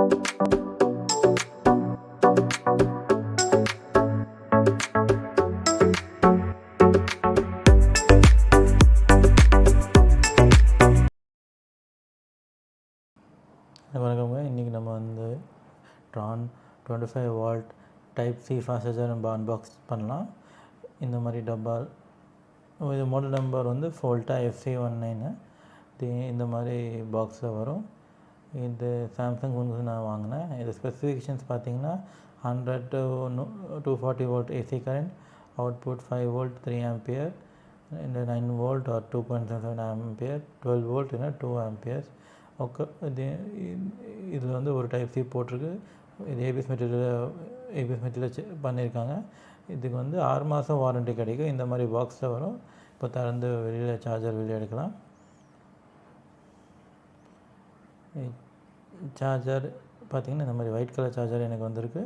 வணக்கங்க. இன்றைக்கி நம்ம வந்து Tron 25 watt type C fast charger நம்ம அன்பாக்ஸ் பண்ணலாம். இந்த மாதிரி டப்பா இது மாடல் நம்பர் வந்து ஃபோல்ட்டா FC19 இந்த மாதிரி பாக்ஸில் வரும். இது சாம்சங் வந்து நான் வாங்கினேன். இது ஸ்பெசிஃபிகேஷன்ஸ் பார்த்தீங்கன்னா 100 to 240 volt AC current, output 5 volt 3 ampere, இந்த 9 வோல்ட் ஆர் 2.77 ஆம்பியர், 12 வோல்ட் இல்லைனா 2 ஆம்பியர்ஸ். ஓகே, இதில் வந்து ஒரு டைப் சி போட்டிருக்கு. இது ஏபிஎஸ் மெட்டீரியல் பண்ணியிருக்காங்க. இதுக்கு வந்து 6 மாதம் வாரண்ட்டி கிடைக்கும். இந்த மாதிரி பாக்ஸில் வரும். இப்போ திறந்து வெளியில் சார்ஜர் வெளியே எடுக்கலாம். சார்ஜர் பார்த்திங்கன்னா இந்த மாதிரி ஒயிட் கலர் சார்ஜர் எனக்கு வந்திருக்கு.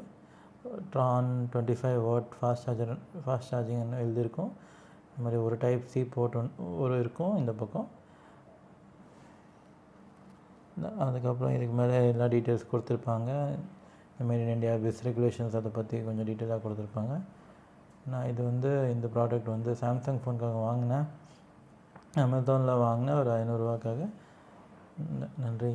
ட்ரான் 25 வாட் ஃபாஸ்ட் சார்ஜிங்னு எழுதியிருக்கும். இந்த மாதிரி ஒரு டைப் சி போர்ட் ஒரு இருக்கும் இந்த பக்கம். அதுக்கப்புறம் இதுக்கு மேலே எல்லா டீட்டெயில்ஸ் கொடுத்துருப்பாங்க. மேட் இன் இண்டியா பிஸ் ரெகுலேஷன்ஸ் அதை பற்றி கொஞ்சம் டீட்டெயிலாக கொடுத்துருப்பாங்க. நான் இது வந்து இந்த ப்ராடக்ட் வந்து சாம்சங் ஃபோனுக்காக வாங்கினேன். அமேசானில் வாங்கினேன் ஒரு 500 ரூபாய்க்காக. நன்றி.